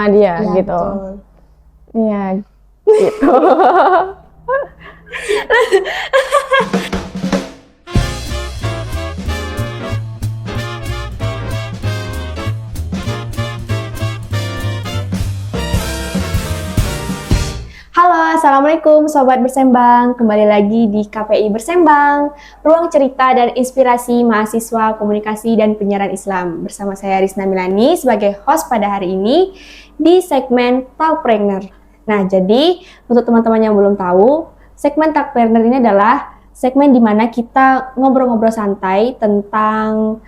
sama dia Ya, gitu. betul. Iya, gitu. Halo, Assalamualaikum Sobat Bersembang. Kembali lagi di KPI Bersembang, ruang cerita dan inspirasi mahasiswa komunikasi dan penyiaran Islam. Bersama saya Rizna Milani sebagai host pada hari ini di segmen Talkpreneur. Nah, jadi untuk teman-teman yang belum tahu, segmen Talkpreneur ini adalah segmen di mana kita ngobrol-ngobrol santai tentang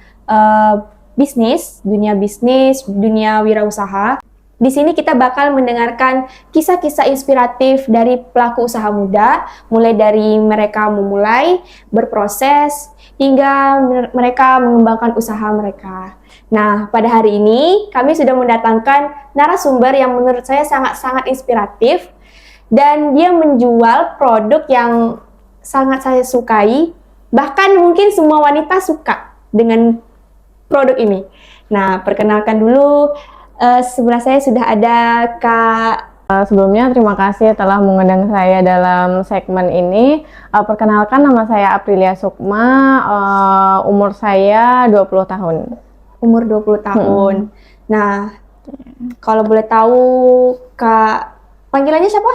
bisnis, dunia wirausaha. Di sini kita bakal mendengarkan kisah-kisah inspiratif dari pelaku usaha muda, mulai dari mereka memulai, berproses, hingga mereka mengembangkan usaha mereka. Nah, pada hari ini kami sudah mendatangkan narasumber yang menurut saya sangat-sangat inspiratif, dan dia menjual produk yang sangat saya sukai, bahkan mungkin semua wanita suka dengan produk ini. Nah, perkenalkan dulu. Sebelah saya sudah ada Kak. Sebelumnya terima kasih telah mengundang saya dalam segmen ini. Perkenalkan, nama saya Aprilia Sukma, umur saya 20 tahun. Umur 20 tahun. Nah, kalau boleh tahu Kak, panggilannya siapa?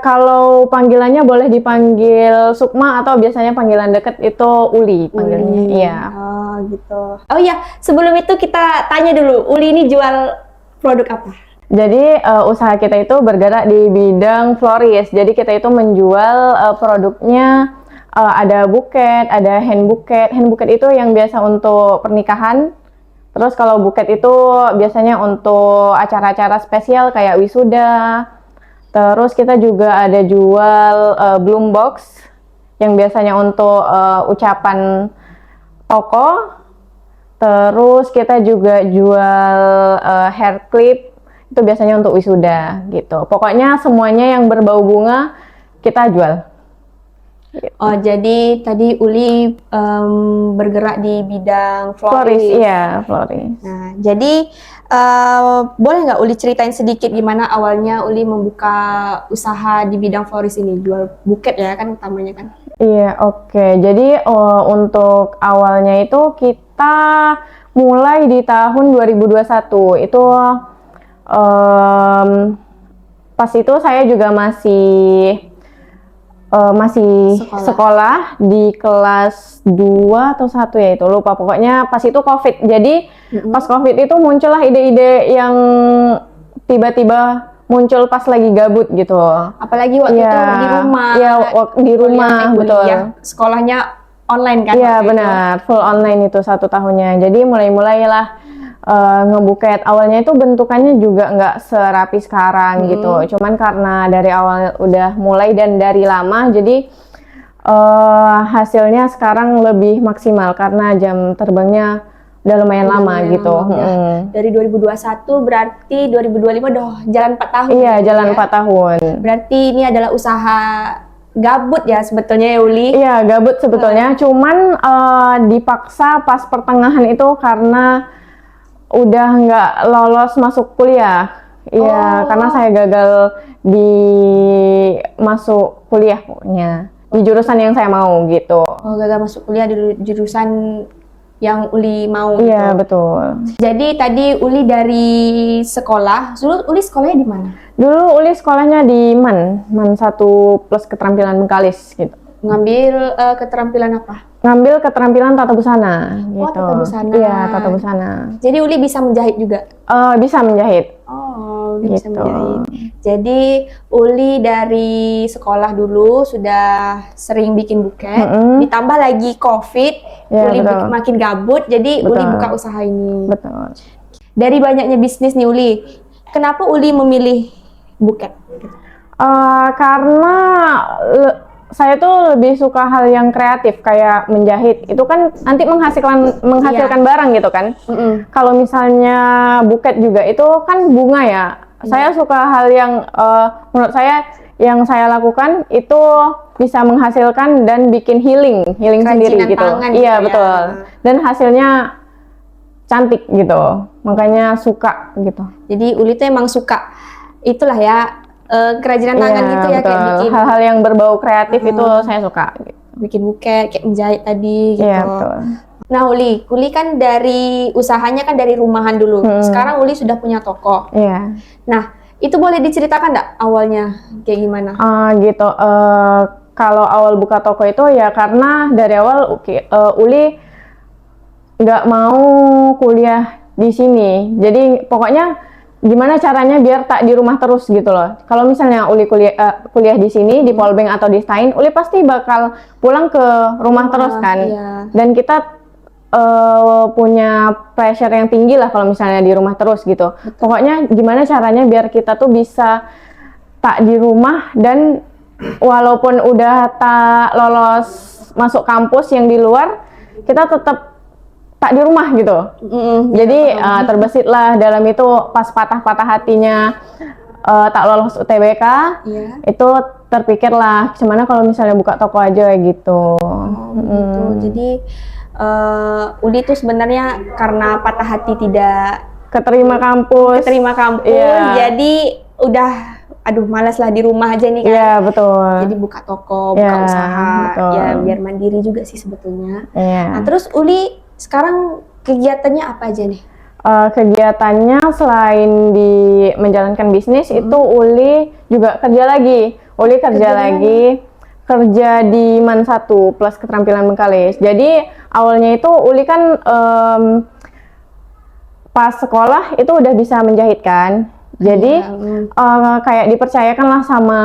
Kalau panggilannya boleh dipanggil Sukma atau biasanya panggilan deket itu Uli panggilnya. Iya. Oh gitu. Oh iya, sebelum itu kita tanya dulu, Uli ini jual produk apa? Jadi usaha kita itu bergerak di bidang florist. Jadi kita itu menjual produknya, ada buket, ada hand buket. Hand buket itu yang biasa untuk pernikahan. Terus kalau buket itu biasanya untuk acara-acara spesial kayak wisuda. Terus kita juga ada jual bloom box yang biasanya untuk ucapan toko. Terus kita juga jual hair clip, itu biasanya untuk wisuda gitu. Pokoknya semuanya yang berbau bunga kita jual. Oh, jadi tadi Uli bergerak di bidang Florist, florist. iya, florist. Nah, jadi boleh nggak Uli ceritain sedikit gimana awalnya Uli membuka usaha di bidang florist ini, jual buket ya kan utamanya kan? Iya, oke. Jadi untuk awalnya itu kita mulai di tahun 2021. Itu pas itu saya juga masih sekolah di kelas 2 atau 1 ya, itu lupa. Pokoknya pas itu COVID. Jadi pas COVID itu muncullah ide-ide yang tiba-tiba muncul pas lagi gabut gitu. Apalagi waktu itu di rumah. Iya, di rumah, betul. Sekolahnya online kan? Iya, benar. Full online itu 1 tahunnya. Jadi mulailah ngebuket. Awalnya itu bentukannya juga nggak serapi sekarang gitu. Cuman karena dari awal udah mulai dan dari lama, jadi hasilnya sekarang lebih maksimal karena jam terbangnya udah lumayan lama gitu. Dari 2021 berarti 2025 udah jalan 4 tahun. Iya, jalan 4 tahun. Berarti ini adalah usaha gabut ya sebetulnya ya Uli? Iya, gabut sebetulnya. Cuman dipaksa pas pertengahan itu karena udah nggak lolos masuk kuliah. Iya, karena saya gagal di masuk kuliah pokoknya. Di jurusan yang saya mau gitu. Oh, gagal masuk kuliah di jurusan yang Uli mau gitu. Iya, betul. Jadi tadi Uli dari sekolah, dulu Uli sekolahnya di mana? Dulu Uli sekolahnya di MAN 1 plus keterampilan Bengkalis gitu. Ngambil keterampilan apa? Ngambil keterampilan tata busana gitu. Oh, tata busana. Iya, tata busana. Jadi Uli bisa menjahit juga? Bisa menjahit. Oh, Uli bisa Gitu. menjahit. Jadi Uli dari sekolah dulu sudah sering bikin buket, ditambah lagi COVID, Ya, Uli betul. makin gabut, jadi Betul. Uli buka usaha ini. Betul. Dari banyaknya bisnis nih Uli, kenapa Uli memilih buket? Karena saya tuh lebih suka hal yang kreatif kayak menjahit. Itu kan nanti menghasilkan barang gitu kan. Kalau misalnya buket juga itu kan bunga ya. Saya suka hal yang menurut saya yang saya lakukan itu bisa menghasilkan dan bikin healing sendiri gitu. tangan Iya, gitu ya. betul. Dan hasilnya cantik gitu, makanya suka gitu. Jadi Uli tuh emang suka itulah ya kerajinan tangan Iya, gitu ya, kayak betul. bikin Hal-hal yang berbau kreatif itu saya suka. bikin buket, kayak menjahit tadi gitu. Iya, betul. Nah Uli kan dari usahanya kan dari rumahan dulu. Sekarang Uli sudah punya toko. Iya. Nah itu boleh diceritakan nggak awalnya kayak gimana? Gitu. Kalau awal buka toko itu ya karena dari awal Uli nggak mau kuliah di sini. Jadi pokoknya gimana caranya biar tak di rumah terus gitu loh. Kalau misalnya Uli kuliah di sini di Polbank atau di Stein, Uli pasti bakal pulang ke rumah terus kan. Iya. Dan kita punya pressure yang tinggi lah kalau misalnya di rumah terus gitu. Pokoknya gimana caranya biar kita tuh bisa tak di rumah dan walaupun udah tak lolos masuk kampus yang di luar, kita tetap tak di rumah gitu. Jadi terbesit lah dalam itu pas patah-patah hatinya tak lolos UTBK, itu terpikir lah gimana kalau misalnya buka toko aja gitu. Gitu. Jadi Uli tuh sebenarnya karena patah hati tidak Keterima kampus, jadi udah malas lah di rumah aja nih kan. Iya, betul. Jadi buka toko, buka usaha, betul. ya biar mandiri juga sih sebetulnya. Iya. Nah, terus Uli sekarang kegiatannya apa aja nih? Kegiatannya selain di menjalankan bisnis itu Uli juga kerja lagi. Uli kerja lagi, kerja di MAN 1 plus keterampilan Bengkalis. Jadi awalnya itu Uli kan pas sekolah itu udah bisa menjahit kan. Jadi kayak dipercayakan lah sama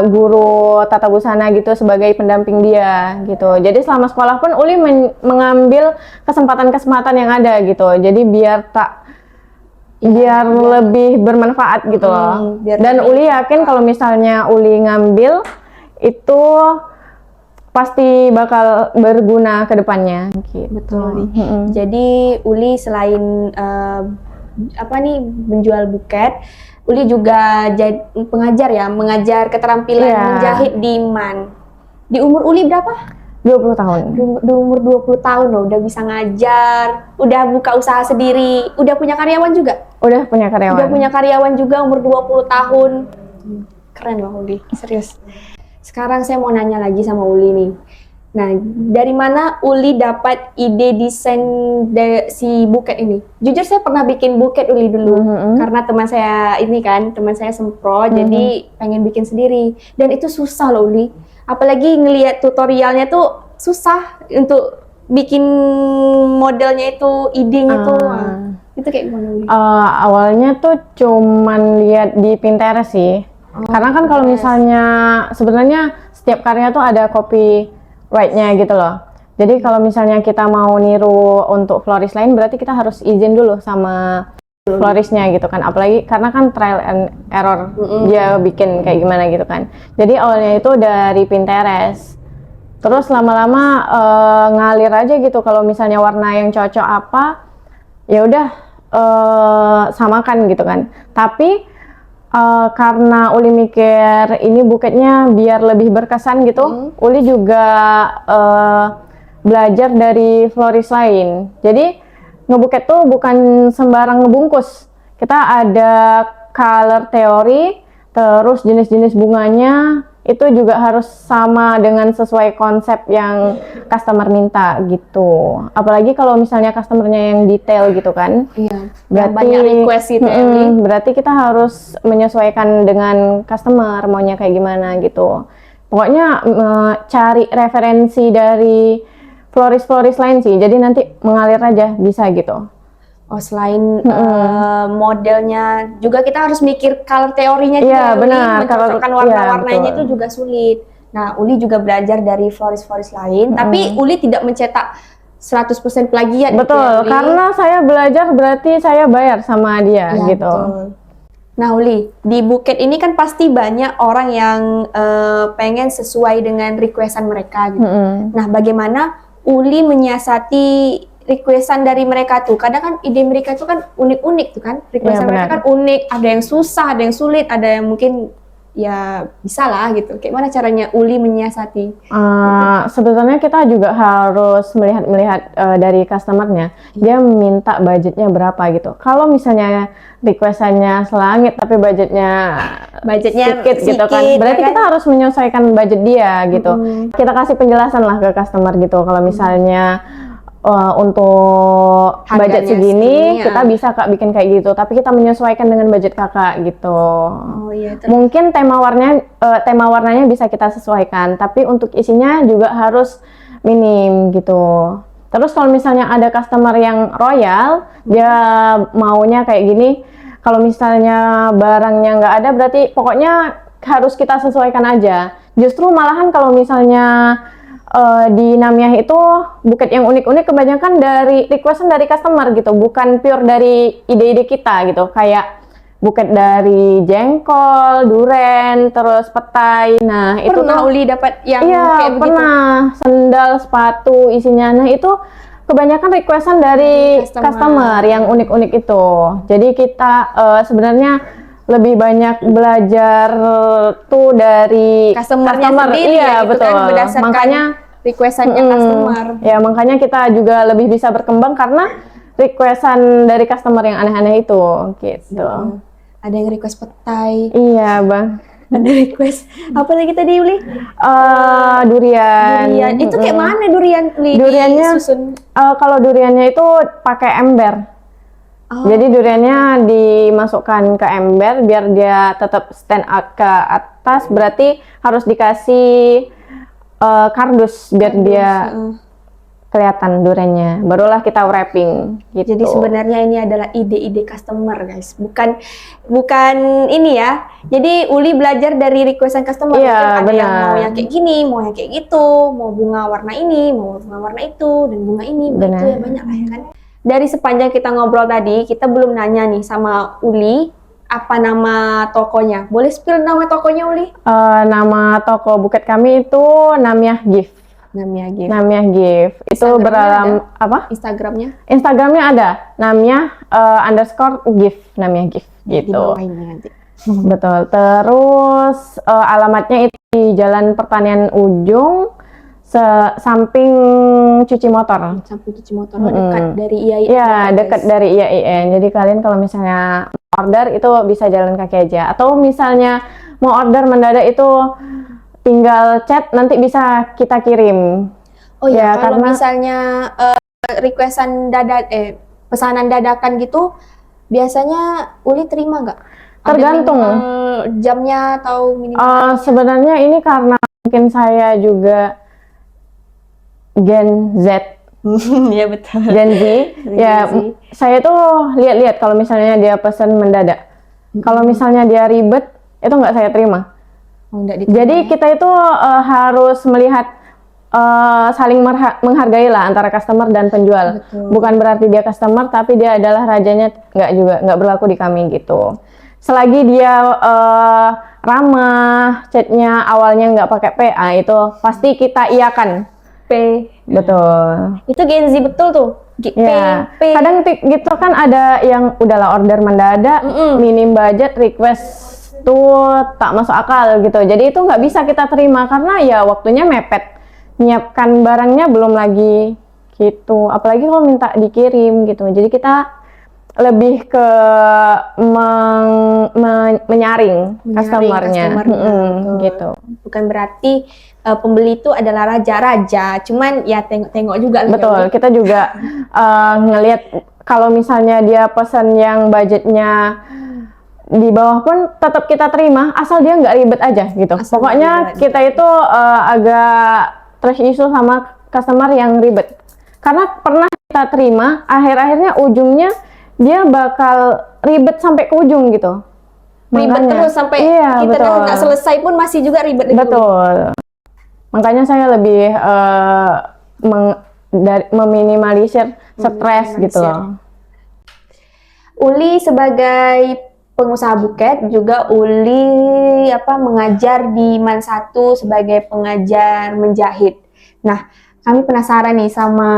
guru tata busana gitu sebagai pendamping dia gitu. Jadi selama sekolah pun Uli mengambil kesempatan-kesempatan yang ada gitu. Jadi biar lebih bermanfaat gitu loh. Dan Uli yakin kalau misalnya Uli ngambil itu pasti bakal berguna ke depannya gitu. Betul. Jadi Uli selain menjual buket, Uli juga pengajar ya, mengajar keterampilan menjahit di MAN. Di umur Uli berapa? 20 tahun. Di umur 20 tahun loh, udah bisa ngajar, udah buka usaha sendiri, udah punya karyawan juga? Udah punya karyawan. Udah punya karyawan juga umur 20 tahun. Keren loh Uli, serius. Sekarang saya mau nanya lagi sama Uli nih. Nah, dari mana Uli dapat ide desain si buket ini? Jujur saya pernah bikin buket Uli dulu, karena teman saya sempro, jadi pengen bikin sendiri. Dan itu susah loh Uli. Apalagi ngelihat tutorialnya tuh susah untuk bikin modelnya itu, idenya tuh. Itu kayak gimana Uli? Awalnya tuh cuman lihat di Pinterest sih. Karena kan kalau misalnya sebenarnya setiap karya tuh ada copyright-nya gitu loh. Jadi kalau misalnya kita mau niru untuk florist lain berarti kita harus izin dulu sama floristnya gitu kan. Apalagi karena kan trial and error dia bikin kayak gimana gitu kan. Jadi awalnya itu dari Pinterest. Terus lama-lama ngalir aja gitu kalau misalnya warna yang cocok apa ya udah samakan gitu kan. Tapi karena Uli mikir ini buketnya biar lebih berkesan gitu, Uli juga belajar dari florist lain. Jadi ngebuket tuh bukan sembarang ngebungkus. Kita ada color theory, terus jenis-jenis bunganya itu juga harus sama dengan sesuai konsep yang customer minta gitu. Apalagi kalau misalnya customernya yang detail gitu kan. Iya. Berarti banyak request gitu ya. Berarti kita harus menyesuaikan dengan customer maunya kayak gimana gitu. Pokoknya cari referensi dari florist-florist lain sih. Jadi nanti mengalir aja bisa gitu. Oh, selain modelnya juga kita harus mikir color teorinya juga. Iya, benar. Mencocokkan warna-warnanya itu juga sulit. Nah, Uli juga belajar dari florist-florist lain, tapi Uli tidak mencetak 100% plagiat. Betul, gitu ya, karena saya belajar berarti saya bayar sama dia ya, gitu. Betul. Nah, Uli, di buket ini kan pasti banyak orang yang pengen sesuai dengan requestan mereka gitu. Nah, bagaimana Uli menyiasati requestan dari mereka tuh? Kadang kan ide mereka tuh kan unik-unik tuh kan. Requestan mereka kan unik, ada yang susah, ada yang sulit, ada yang mungkin ya bisa lah gitu. Kayak mana caranya Uli menyiasati? Sebetulnya kita juga harus melihat dari customernya, dia minta budgetnya berapa gitu. Kalau misalnya requestannya selangit tapi budgetnya sedikit gitu kan, berarti kita harus menyesuaikan budget dia gitu. Kita kasih penjelasan lah ke customer gitu. Kalau misalnya untuk budget Harganya segini segini, kita bisa Kak bikin kayak gitu, tapi kita menyesuaikan dengan budget Kakak gitu. Oh iya, Mungkin tema warnanya bisa kita sesuaikan, tapi untuk isinya juga harus minim gitu. Terus kalau misalnya ada customer yang royal, dia maunya kayak gini, kalau misalnya barangnya nggak ada, berarti pokoknya harus kita sesuaikan aja. Justru malahan kalau misalnya di Namiyah itu buket yang unik-unik kebanyakan dari requestan dari customer gitu, bukan pure dari ide-ide kita gitu. Kayak buket dari jengkol, duren, terus petai. Nah, itu pernah tuh Uli dapat yang iya, kayak begitu? pernah. Sendal, sepatu, isinya. Nah, itu kebanyakan requestan dari customer yang unik-unik itu. Jadi kita sebenarnya lebih banyak belajar tuh dari Customer-nya customer. sendiri Iya, ya, gitu betul. kan, berdasarkan Makanya requestannya customer. ya makanya kita juga lebih bisa berkembang karena requestan dari customer yang aneh-aneh itu gitu. Ada yang request petai, Iya, Bang. ada request apa lagi tadi Uli? Durian. Durian. Itu kayak mana durian Uli? Duriannya disusun? kalau duriannya itu pakai ember. Oh. Jadi duriannya dimasukkan ke ember biar dia tetap stand up ke atas. Berarti harus dikasih kardus biar dia kelihatan duriannya. Barulah kita wrapping gitu. Jadi sebenarnya ini adalah ide-ide customer, guys. Bukan ini ya. Jadi Uli belajar dari requestan customer. Iya, Mungkin ada yang benar. mau yang kayak gini, mau yang kayak gitu, mau bunga warna ini, mau bunga warna itu, dan bunga ini, bunga itu, ya banyak lah ya kan. Dari sepanjang kita ngobrol tadi, kita belum nanya nih sama Uli, apa nama tokonya? Boleh spill nama tokonya, Uli? Nama toko buket kami itu Namiyah Gift. Namanya Gift. Namiyah Gift. Itu beralam apa? Instagramnya? Instagramnya ada Namiyah _gift, Namiyah Gift gitu. Di bawahnya nanti. Betul. Terus alamatnya itu di Jalan Pertanian Ujung, samping cuci motor. Samping cuci motor, dekat dari IAIN. Iya, dekat dari IAIN. Jadi kalian kalau misalnya order itu bisa jalan kaki aja. Atau misalnya mau order mendadak itu tinggal chat, nanti bisa kita kirim. Oh ya, Ya, kalau karena misalnya requestan pesanan dadakan gitu, biasanya Uli terima nggak? Ada tergantung. minimal jamnya atau minimal Sebenarnya ini karena mungkin saya juga Gen Z, ya betul. Gen Z. Ya, Z. saya tuh lihat-lihat kalau misalnya dia pesan mendadak. Kalau misalnya dia ribet, itu nggak saya terima. Oh, nggak diterima, Jadi ya? kita itu harus melihat saling menghargai lah antara customer dan penjual. Betul. Bukan berarti dia customer, tapi dia adalah rajanya, nggak berlaku di kami gitu. Selagi dia ramah, chatnya awalnya nggak pakai PA, itu pasti kita iakan. P. Betul. Itu Gen Z betul tuh. Ya, P. kadang gitu kan ada yang udahlah order mendadak, minim budget, request tuh tak masuk akal gitu. Jadi itu nggak bisa kita terima karena ya waktunya mepet. Nyiapkan barangnya belum lagi gitu. Apalagi kalau minta dikirim gitu. Jadi kita lebih ke menyaring customernya. Gitu. Bukan berarti pembeli itu adalah raja-raja, cuman ya tengok-tengok juga lah. Betul, ya, kita juga ngelihat kalau misalnya dia pesan yang budgetnya di bawah pun tetap kita terima, asal dia nggak ribet aja gitu. Asal Pokoknya kita itu agak trust issue sama customer yang ribet. Karena pernah kita terima, akhir-akhirnya ujungnya dia bakal ribet sampai ke ujung gitu. Ribet terus sampai kita nggak selesai pun masih juga ribet. Betul. Makanya saya lebih meminimalisir stres gitu loh. Uli sebagai pengusaha buket juga Uli mengajar di MAN 1 sebagai pengajar menjahit. Nah, kami penasaran nih sama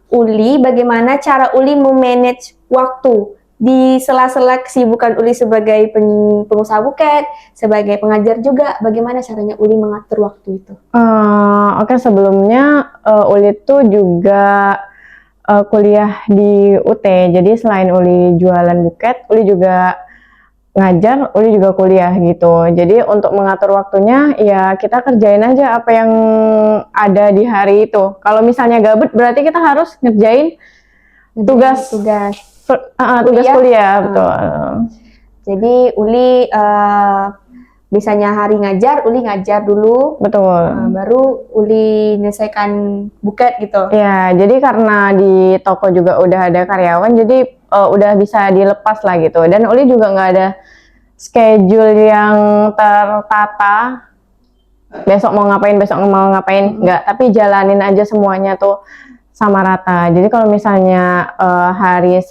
Uli, bagaimana cara Uli memanage waktu di sela-sela kesibukan Uli sebagai pengusaha buket, sebagai pengajar juga, bagaimana caranya Uli mengatur waktu itu? Oke, sebelumnya Uli tuh juga kuliah di UT. Jadi selain Uli jualan buket, Uli juga ngajar, Uli juga kuliah gitu. Jadi untuk mengatur waktunya ya kita kerjain aja apa yang ada di hari itu. Kalau misalnya gabut berarti kita harus ngerjain tugas Tugas tugas kuliah. kuliah, betul. Jadi Uli biasanya hari ngajar, Uli ngajar dulu, Betul. baru Uli menyelesaikan buket gitu. Ya, jadi karena di toko juga udah ada karyawan, jadi udah bisa dilepas lah gitu. Dan Uli juga nggak ada schedule yang tertata. Besok mau ngapain, besok mau ngapain, nggak. Tapi jalanin aja semuanya tuh sama rata. Jadi kalau misalnya hari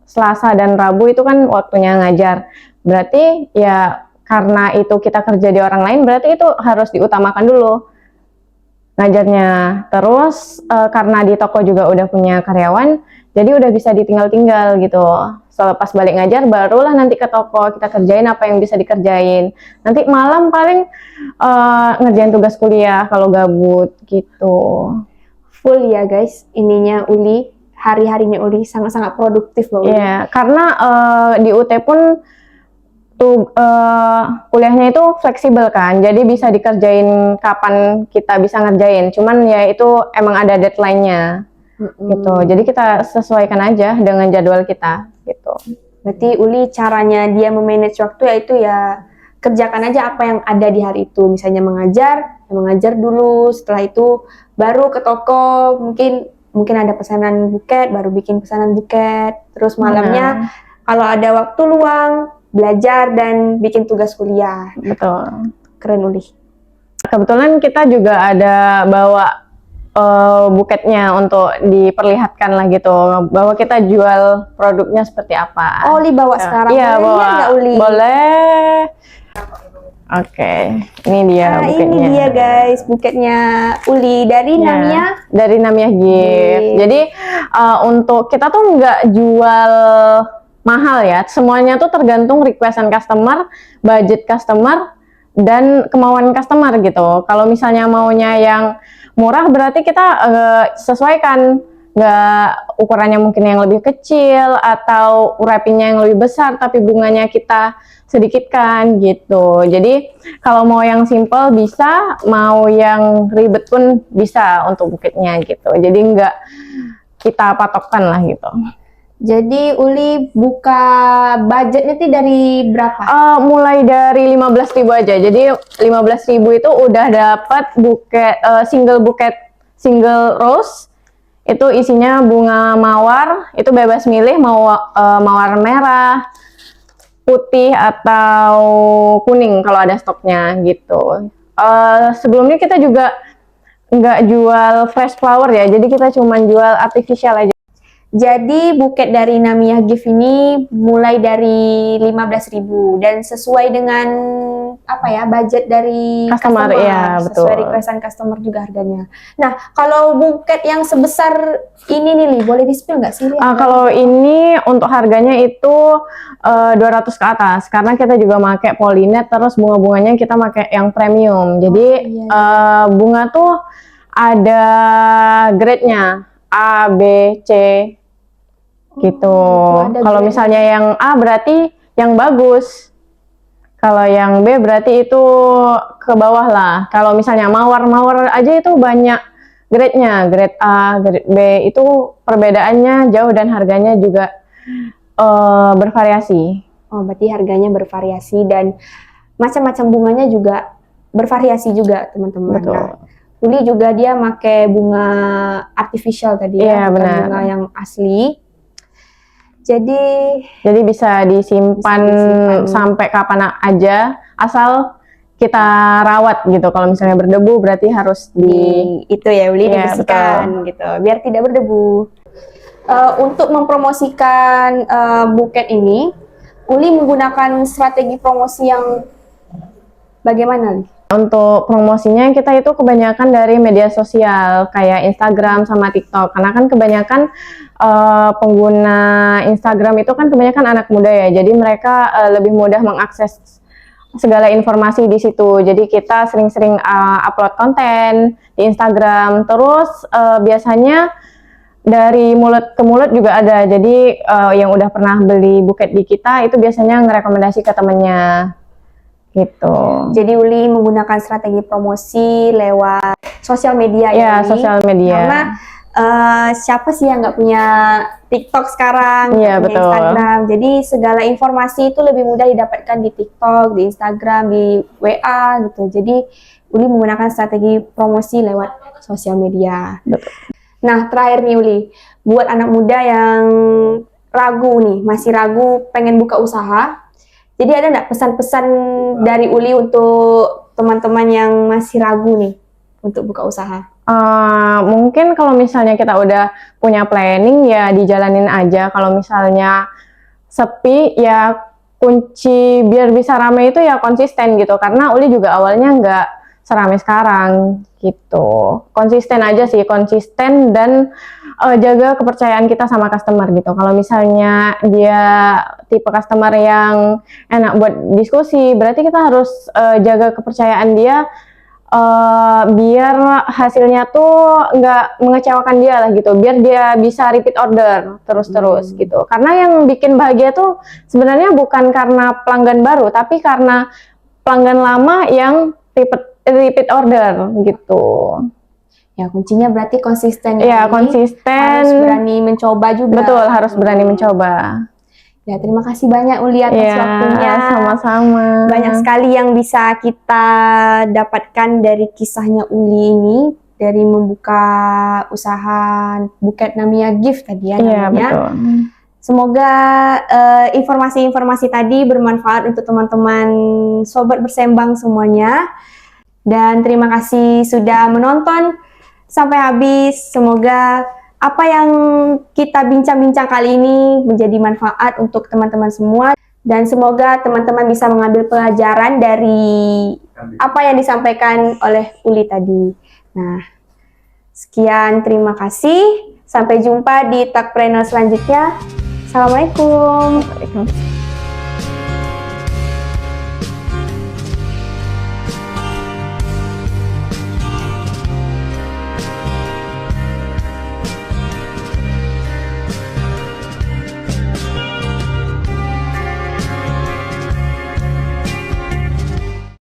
Selasa dan Rabu itu kan waktunya ngajar, berarti ya karena itu kita kerja di orang lain, berarti itu harus diutamakan dulu ngajarnya. Terus karena di toko juga udah punya karyawan, jadi udah bisa ditinggal-tinggal gitu. Selepas balik ngajar, barulah nanti ke toko kita kerjain apa yang bisa dikerjain. Nanti malam paling ngerjain tugas kuliah kalau gabut gitu. Full ya guys, ininya Uli, hari-harinya Uli sangat-sangat produktif loh. Iya, karena di UT pun tuh kuliahnya itu fleksibel kan, jadi bisa dikerjain kapan kita bisa ngerjain. Cuman ya itu emang ada deadline-nya gitu. Jadi kita sesuaikan aja dengan jadwal kita gitu. Berarti Uli caranya dia memanage waktu yaitu ya kerjakan aja apa yang ada di hari itu. Misalnya mengajar, ya mengajar dulu. Setelah itu baru ke toko, mungkin ada pesanan buket, baru bikin pesanan buket. Terus malamnya kalau ada waktu luang, belajar dan bikin tugas kuliah. Betul. Keren Uli. Kebetulan kita juga ada bawa buketnya untuk diperlihatkan lah gitu, bahwa kita jual produknya seperti apa. Oh, Uli bawa sekarang. Iya, boleh bawa. lihat nggak, Uli? Boleh. Oke, ini dia buketnya. Ini dia guys, buketnya Uli dari Ya, Namia. dari Namia Gift. Jadi untuk kita tuh nggak jual mahal ya, semuanya tuh tergantung requestan customer, budget customer, dan kemauan customer gitu. Kalau misalnya maunya yang murah berarti kita sesuaikan, nggak ukurannya mungkin yang lebih kecil atau wrappingnya yang lebih besar tapi bunganya kita sedikitkan gitu. Jadi kalau mau yang simple bisa, mau yang ribet pun bisa untuk buketnya gitu. Jadi nggak kita patokkan lah gitu. Jadi Uli buka budgetnya tuh dari berapa? Mulai dari 15.000 aja. Jadi 15.000 itu udah dapat buket single rose. Itu isinya bunga mawar. Itu bebas milih mau mawar merah, putih atau kuning kalau ada stoknya gitu. Sebelumnya kita juga nggak jual fresh flower ya. Jadi kita cuma jual artificial aja. Jadi buket dari Namia Gift ini mulai dari 15.000 dan sesuai dengan apa ya, budget dari Customer, ya, betul. Sesuai requestan customer juga harganya. Nah, kalau buket yang sebesar ini nih, Li, boleh di-spill nggak sih, Li? Kalau ini untuk harganya itu 200 ke atas karena kita juga pakai polinet, terus bunga-bunganya kita pakai yang premium. Jadi bunga tuh ada grade-nya A, B, C gitu. Kalau misalnya yang A berarti yang bagus. Kalau yang B berarti itu ke bawah lah. Kalau misalnya mawar aja itu banyak grade-nya. Grade A, grade B itu perbedaannya jauh dan harganya juga bervariasi. Oh, berarti harganya bervariasi dan macam-macam bunganya juga bervariasi juga, teman-teman. Betul. Nah, Uli juga dia pakai bunga artificial tadi ya, bukan benar. bunga yang asli. Jadi bisa disimpan sampai kapan aja, asal kita rawat gitu. Kalau misalnya berdebu berarti harus itu ya Uli dibersihkan gitu, biar tidak berdebu. Untuk mempromosikan buket ini, Uli menggunakan strategi promosi yang bagaimana, Li? Untuk promosinya kita itu kebanyakan dari media sosial kayak Instagram sama TikTok, karena kan kebanyakan pengguna Instagram itu kan kebanyakan anak muda ya, jadi mereka lebih mudah mengakses segala informasi di situ. Jadi kita sering-sering upload konten di Instagram. Terus biasanya dari mulut ke mulut juga ada. Jadi yang udah pernah beli buket di kita itu biasanya ngerekomendasi ke temennya gitu. Jadi Uli menggunakan strategi promosi lewat sosial media Ya, Uli? sosial media. Karena siapa sih yang nggak punya TikTok sekarang, Iya, nggak punya betul. Instagram. Jadi segala informasi itu lebih mudah didapatkan di TikTok, di Instagram, di WA gitu. Jadi Uli menggunakan strategi promosi lewat sosial media. Betul. Nah, terakhir nih Uli, buat anak muda yang ragu nih, masih ragu pengen buka usaha. Jadi ada nggak pesan-pesan dari Uli untuk teman-teman yang masih ragu nih untuk buka usaha? Mungkin kalau misalnya kita udah punya planning ya dijalanin aja. Kalau misalnya sepi ya kunci biar bisa rame itu ya konsisten gitu. Karena Uli juga awalnya nggak serame sekarang gitu. Konsisten aja sih, konsisten dan jaga kepercayaan kita sama customer gitu. Kalau misalnya dia tipe customer yang enak buat diskusi, berarti kita harus jaga kepercayaan dia biar hasilnya tuh nggak mengecewakan dia lah gitu, biar dia bisa repeat order terus-terus gitu. Karena yang bikin bahagia tuh sebenarnya bukan karena pelanggan baru, tapi karena pelanggan lama yang repeat order gitu. Ya kuncinya berarti konsisten. Ya, Uli. konsisten. Harus berani mencoba juga. Betul, harus berani mencoba. Ya, terima kasih banyak Uli atas Ya, waktunya. sama-sama. Banyak sekali yang bisa kita dapatkan dari kisahnya Uli ini, dari membuka usaha buket Namia Gift tadi ya Iya, namanya. betul. Semoga informasi-informasi tadi bermanfaat untuk teman-teman sobat bersembang semuanya. Dan terima kasih sudah menonton sampai habis. Semoga apa yang kita bincang-bincang kali ini menjadi manfaat untuk teman-teman semua. Dan semoga teman-teman bisa mengambil pelajaran dari apa yang disampaikan oleh Uli tadi. Nah, sekian, terima kasih. Sampai jumpa di Talkpreneur selanjutnya. Assalamualaikum.